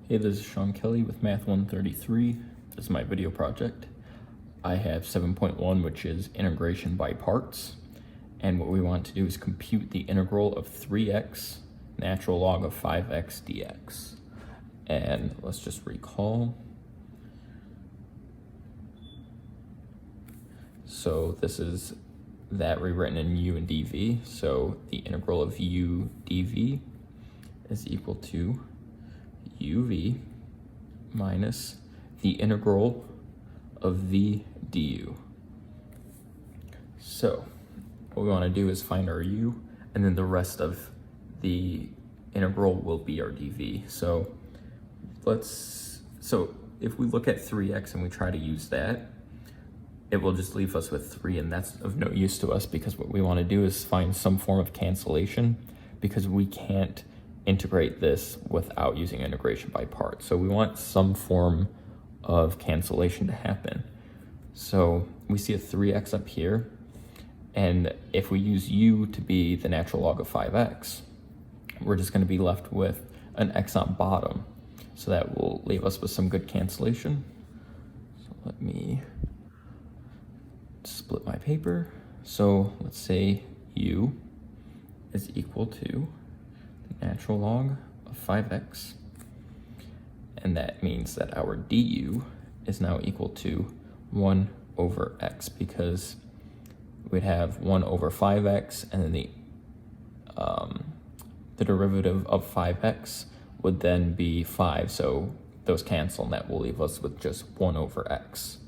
Hey, this is Sean Kelly with Math 133. This is my video project. I have 7.1, which is integration by parts. And what we want to do is compute the integral of 3x natural log of 5x dx. And let's just recall. So this is that rewritten in u and dv. So the integral of u dv is equal to uv minus the integral of v du. So what we want to do is find our u, and then the rest of the integral will be our dv. So if we look at 3x and we try to use that, it will just leave us with 3, and that's of no use to us, because what we want to do is find some form of cancellation, because we can't integrate this without using integration by parts. So we want some form of cancellation to happen. So we see a 3x up here, and if we use u to be the natural log of 5x, we're just going to be left with an x on bottom. So that will leave us with some good cancellation. So let me split my paper. So let's say u is equal to the natural log of 5x, and that means that our du is now equal to 1 over x, because we'd have 1 over 5x, and then the derivative of 5x would then be 5, so those cancel, and that will leave us with just 1 over x.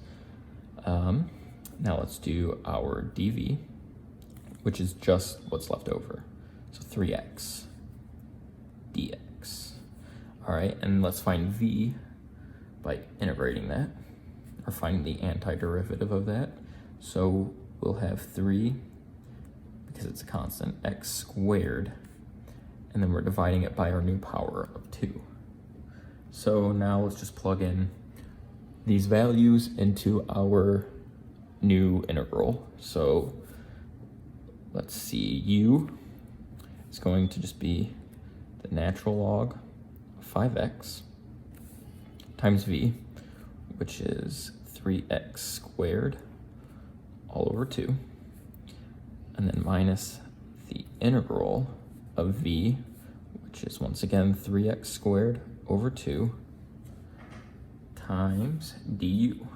Now let's do our dv, which is just what's left over, so 3x dx. All right, and let's find v by integrating that, or find the antiderivative of that. So we'll have 3, because it's a constant, x squared, and then we're dividing it by our new power of 2. So now let's just plug in these values into our new integral. So let's see, u is going to just be the natural log of 5x times v, which is 3x squared all over 2, and then minus the integral of v, which is once again 3x squared over 2 times du,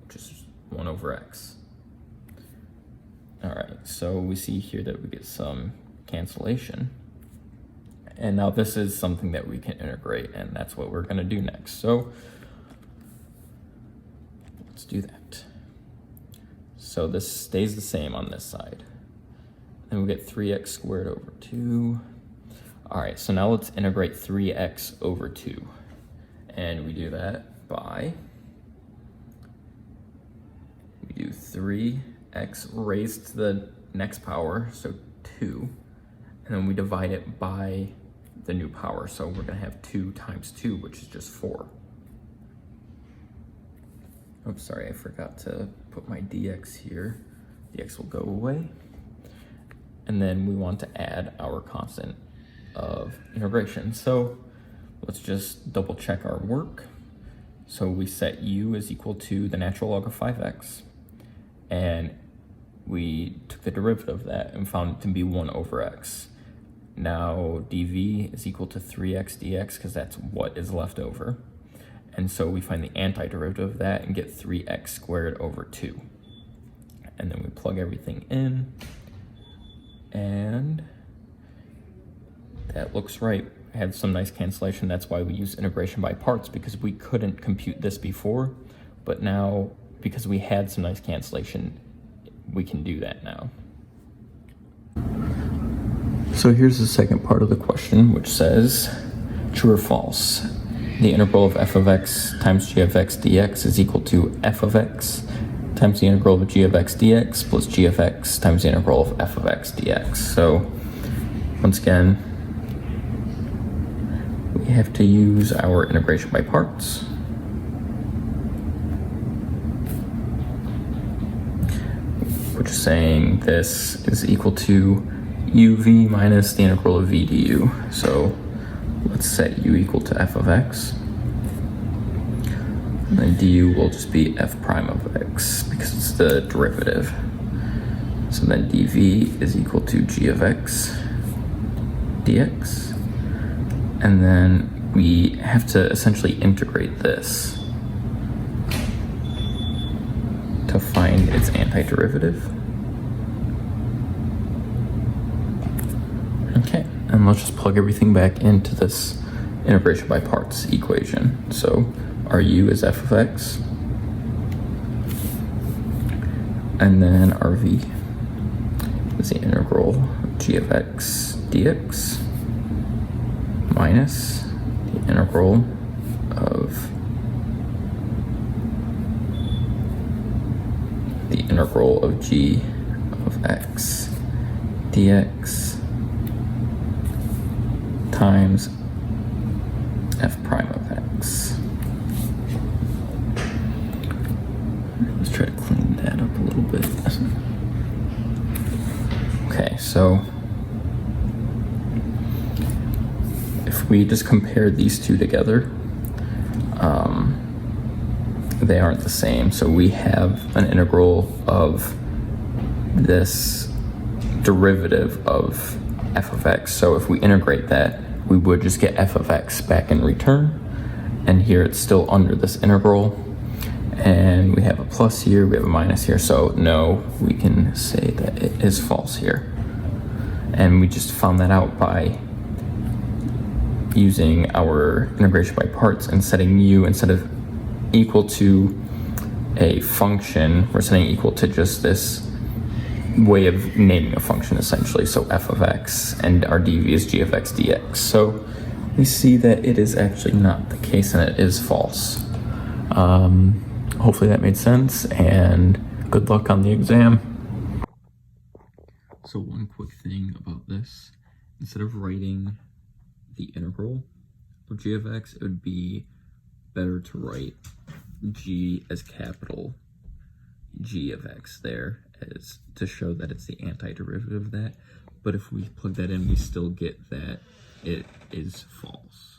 which is 1 over x. All right, so we see here that we get some cancellation. And now this is something that we can integrate, and that's what we're gonna do next. So let's do that. So this stays the same on this side. Then we get 3x squared over 2. All right, so now let's integrate 3x over 2. And we do that by, we do 3x raised to the next power, so 2. And then we divide it by the new power. So we're gonna have 2 times 2, which is just 4. Oops, sorry, I forgot to put my dx here. Dx will go away. And then we want to add our constant of integration. So let's just double check our work. So we set u is equal to the natural log of 5x, and we took the derivative of that and found it to be 1 over x. Now dv is equal to 3x dx, because that's what is left over. And so we find the antiderivative of that and get 3x squared over 2. And then we plug everything in, and that looks right. We had some nice cancellation. That's why we use integration by parts, because we couldn't compute this before, but now, because we had some nice cancellation, we can do that now. So here's the second part of the question, which says, true or false? The integral of f of x times g of x dx is equal to f of x times the integral of g of x dx plus g of x times the integral of f of x dx. So once again, we have to use our integration by parts. Which is saying this is equal to uv minus the integral of v du. So let's set u equal to f of x. And then du will just be f prime of x because it's the derivative. So then dv is equal to g of x dx. And then we have to essentially integrate this to find its antiderivative. Okay, and let's just plug everything back into this integration by parts equation. So our u is f of x, and then our v is the integral g of x dx minus the integral of g of x dx times f prime of x. Let's try to clean that up a little bit. Okay, so if we just compare these two together, they aren't the same. So we have an integral of this derivative of f of x. So if we integrate that, we would just get f of x back in return. And here it's still under this integral. And we have a plus here, we have a minus here. So no, we can say that it is false here. And we just found that out by using our integration by parts and setting u instead of equal to a function, we're setting equal to just this way of naming a function essentially. So f of x, and our dv is g of x dx. So we see that it is actually not the case and it is false. Hopefully that made sense, and good luck on the exam. So one quick thing about this, instead of writing the integral of g of x, it would be better to write g as capital G of x there as to show that it's the antiderivative of that. But if we plug that in, we still get that it is false.